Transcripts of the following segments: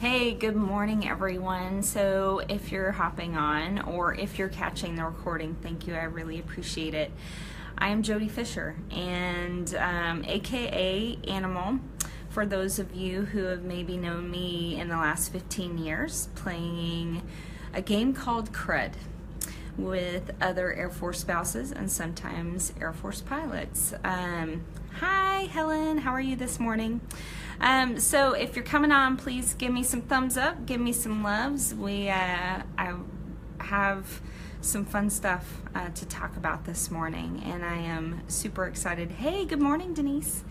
Hey, good morning everyone. So if you're hopping on or if you're catching the recording, thank you, I really appreciate it. I am Jody Fisher and aka Animal, for those of you who have maybe known me in the last 15 years, playing a game called Crud with other Air Force spouses and sometimes Air Force pilots. Hi Helen, how are you this morning? So if you're coming on, please give me some thumbs up, give me some loves. I have some fun stuff to talk about this morning, and I am super excited. Hey, good morning, Denise.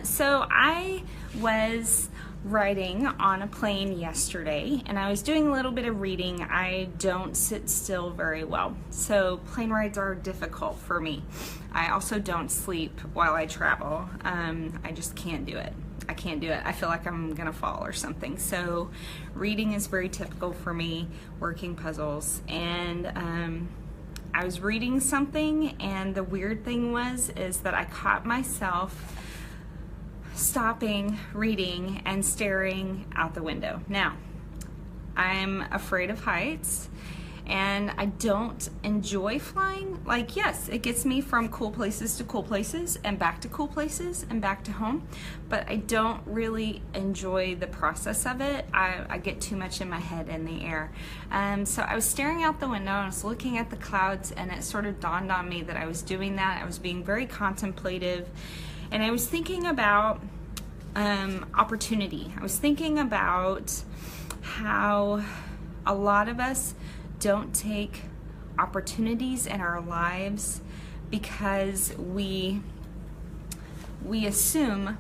So I was riding on a plane yesterday, and I was doing a little bit of reading. I don't sit still very well, so plane rides are difficult for me. I also don't sleep while I travel. I just can't do it. I can't do it. I feel like I'm gonna fall or something. So reading is very typical for me, working puzzles. And I was reading something, and the weird thing is that I caught myself stopping reading and staring out the window. Now, I'm afraid of heights, and I don't enjoy flying. Like, yes, it gets me from cool places to cool places and back to cool places and back to home, but I don't really enjoy the process of it. I get too much in my head in the air. So I was staring out the window and I was looking at the clouds, and it sort of dawned on me that I was doing that. I was being very contemplative, and I was thinking about opportunity. I was thinking about how a lot of us don't take opportunities in our lives because we assume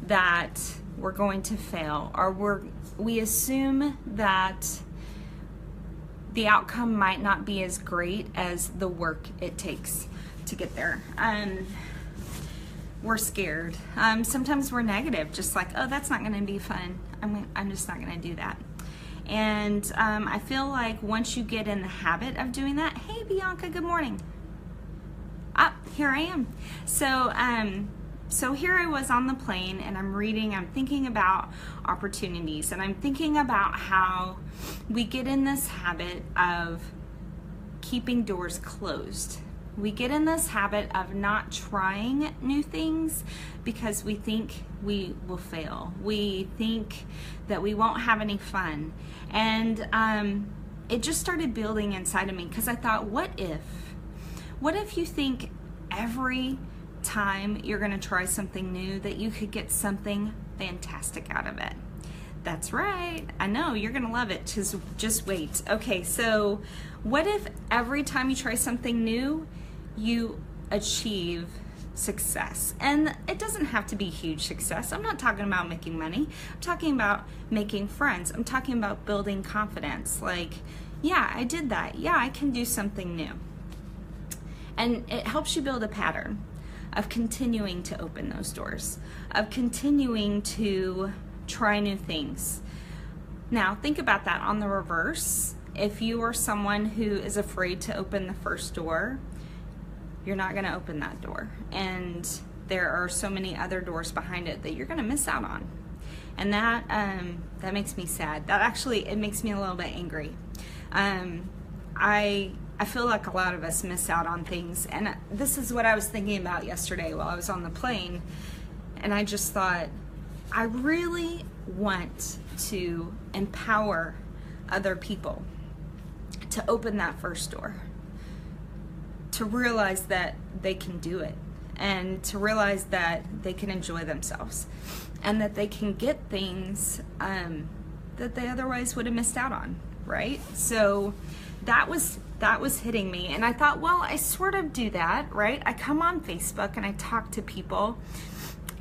that we're going to fail, or we assume that the outcome might not be as great as the work it takes to get there. We're scared. Sometimes we're negative, just like, oh, that's not going to be fun. I'm just not going to do that. And I feel like once you get in the habit of doing that, hey Bianca, good morning. Here I am. So here I was on the plane, and I'm reading, I'm thinking about opportunities, and I'm thinking about how we get in this habit of keeping doors closed. We get in this habit of not trying new things because we think we will fail. We think that we won't have any fun. And it just started building inside of me, because I thought, what if you think every time you're going to try something new that you could get something fantastic out of it? That's right. I know you're going to love it. Just wait. Okay, so what if every time you try something new, you achieve success? And it doesn't have to be huge success. I'm not talking about making money. I'm talking about making friends. I'm talking about building confidence. Like, yeah, I did that. Yeah, I can do something new. And it helps you build a pattern of continuing to open those doors, of continuing to try new things. Now, think about that on the reverse. If you are someone who is afraid to open the first door, you're not going to open that door, and there are so many other doors behind it that you're going to miss out on. And that makes me sad. It makes me a little bit angry. I feel like a lot of us miss out on things, and this is what I was thinking about yesterday while I was on the plane, and I just thought, I really want to empower other people to open that first door, to realize that they can do it, and to realize that they can enjoy themselves, and that they can get things that they otherwise would have missed out on, right? So that was hitting me, and I thought, well, I sort of do that, right? I come on Facebook and I talk to people,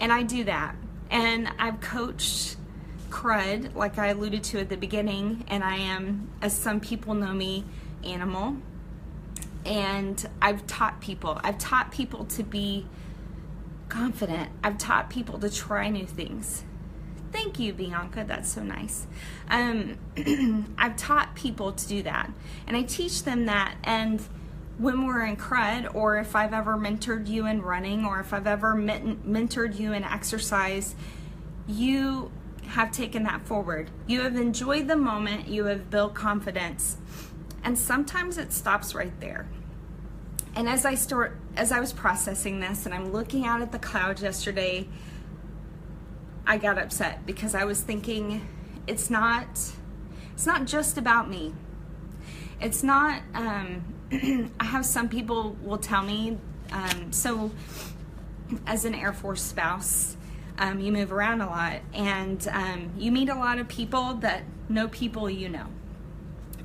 and I do that, and I've coached Crud, like I alluded to at the beginning, and I am, as some people know me, Animal. And I've taught people to be confident. I've taught people to try new things. Thank you, Bianca, that's so nice. I've taught people to do that, and I teach them that. And when we're in Crud, or if I've ever mentored you in running, or if I've ever mentored you in exercise, you have taken that forward. You have enjoyed the moment, you have built confidence, and sometimes it stops right there. And as I was processing this and I'm looking out at the clouds yesterday, I got upset because I was thinking, it's not just about me. It's not, I have some people will tell me, so as an Air Force spouse, you move around a lot, and you meet a lot of people that know people you know.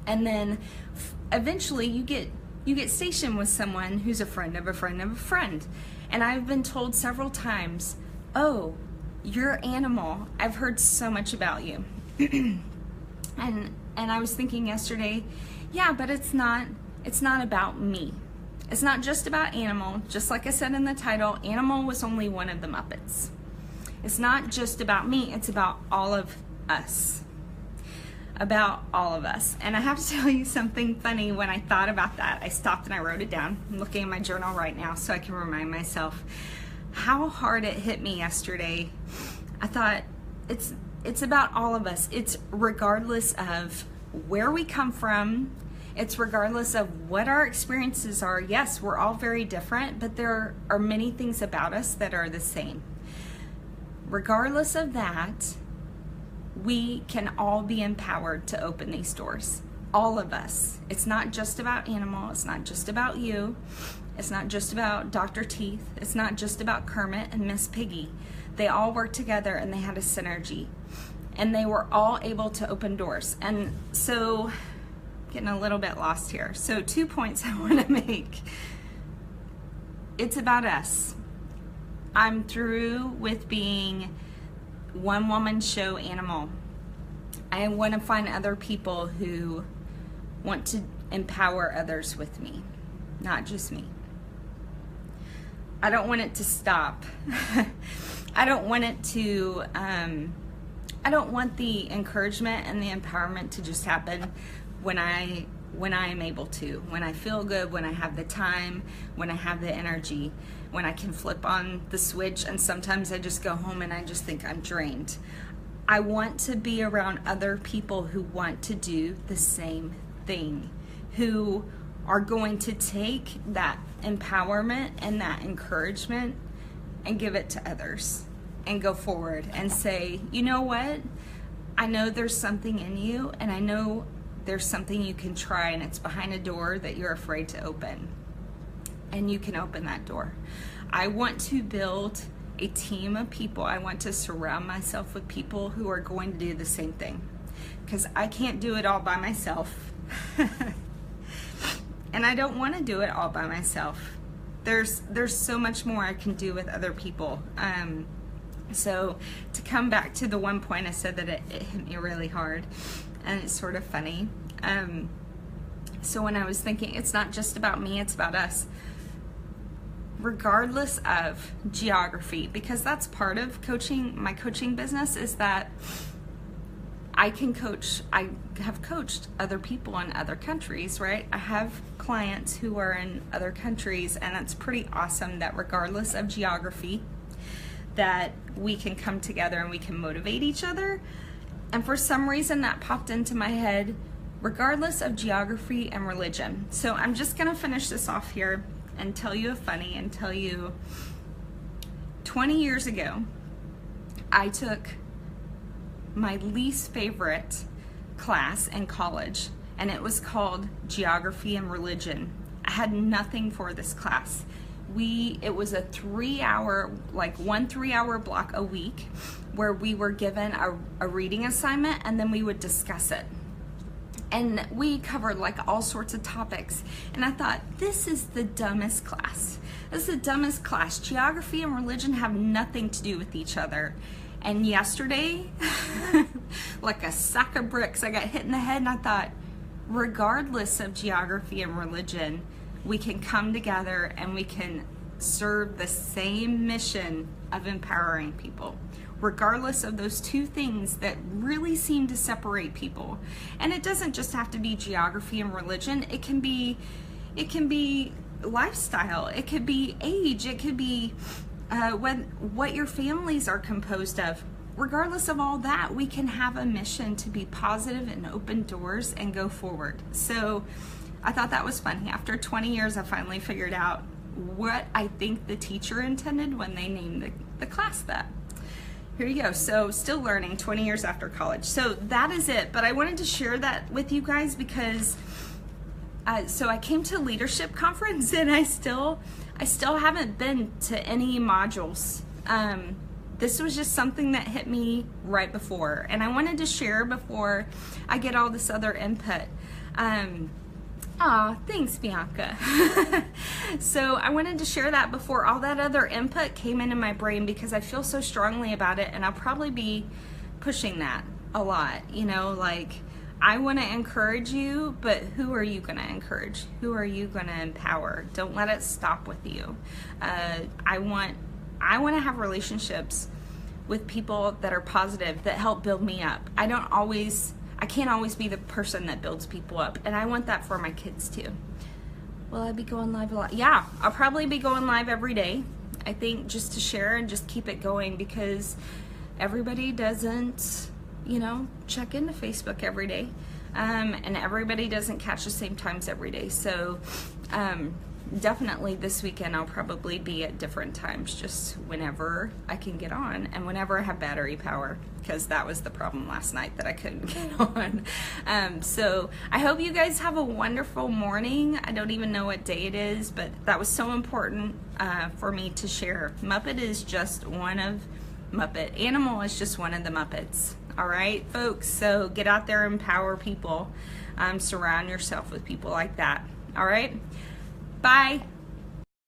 And then eventually you get stationed with someone who's a friend of a friend of a friend. And I've been told several times, oh, you're animal. I've heard so much about you. and I was thinking yesterday, yeah, but it's not about me. It's not just about Animal. Just like I said in the title, Animal was only one of the Muppets. It's not just about me, it's about all of us. About all of us. And I have to tell you something funny. When I thought about that, I stopped and I wrote it down. I'm looking at my journal right now so I can remind myself how hard it hit me yesterday. I thought it's about all of us. It's regardless of where we come from. It's regardless of what our experiences are. Yes, we're all very different, but there are many things about us that are the same. Regardless of that, we can all be empowered to open these doors. All of us. It's not just about Animal. It's not just about you. It's not just about Dr. Teeth. It's not just about Kermit and Miss Piggy. They all worked together and they had a synergy. And they were all able to open doors. And so, getting a little bit lost here. So 2 points I want to make. It's about us. I'm through with being one woman show Animal. I want to find other people who want to empower others with me, not just me. I don't want it to stop. I don't want it to, I don't want the encouragement and the empowerment to just happen when I am able to, when I feel good, when I have the time, when I have the energy, when I can flip on the switch, and sometimes I just go home and I just think I'm drained. I want to be around other people who want to do the same thing, who are going to take that empowerment and that encouragement and give it to others and go forward and say, you know what? I know there's something in you, and I know there's something you can try, and it's behind a door that you're afraid to open. And you can open that door. I want to build a team of people. I want to surround myself with people who are going to do the same thing, because I can't do it all by myself. And I don't want to do it all by myself. There's so much more I can do with other people. So to come back to the one point I said that it hit me really hard, and it's sort of funny. So when I was thinking, it's not just about me, it's about us. Regardless of geography, because that's part of coaching, my coaching business, is that I have coached other people in other countries, right? I have clients who are in other countries, and it's pretty awesome that regardless of geography, that we can come together and we can motivate each other. And for some reason that popped into my head, regardless of geography and religion. So I'm just gonna finish this off here and tell you a funny, and tell you 20 years ago, I took my least favorite class in college, and it was called Geography and Religion. I had nothing for this class. It was a 3-hour, like 1 3-hour block a week, where we were given a reading assignment, and then we would discuss it. And we covered like all sorts of topics. And I thought, this is the dumbest class. This is the dumbest class. Geography and religion have nothing to do with each other. And yesterday, like a sack of bricks, I got hit in the head, and I thought, regardless of geography and religion, we can come together and we can serve the same mission of empowering people, regardless of those two things that really seem to separate people. And it doesn't just have to be geography and religion. It can be lifestyle. It could be age. It could be what your families are composed of. regardless of all that, we can have a mission to be positive and open doors and go forward. So I thought that was funny. After 20 years, I finally figured out what I think the teacher intended when they named the class that. Here you go. So still learning 20 years after college. So that is it. But I wanted to share that with you guys because so I came to leadership conference and I still haven't been to any modules. This was just something that hit me right before, and I wanted to share before I get all this other input. Thanks, Bianca. So I wanted to share that before all that other input came into my brain because I feel so strongly about it, and I'll probably be pushing that a lot. You know, like, I want to encourage you, but who are you going to encourage? Who are you going to empower? Don't let it stop with you. I want to have relationships with people that are positive, that help build me up. I can't always be the person that builds people up, and I want that for my kids too. Will I be going live a lot? Yeah, I'll probably be going live every day, I think, just to share and just keep it going, because everybody doesn't, you know, check into Facebook every day, and everybody doesn't catch the same times every day. So definitely this weekend I'll probably be at different times, just whenever I can get on and whenever I have battery power, because that was the problem last night, that I couldn't get on. So I hope you guys have a wonderful morning. I don't even know what day it is, but that was so important for me to share. Muppet is just one of Muppet. Animal is just one of the Muppets. All right, folks, so get out there, empower people, surround yourself with people like that. All right, bye.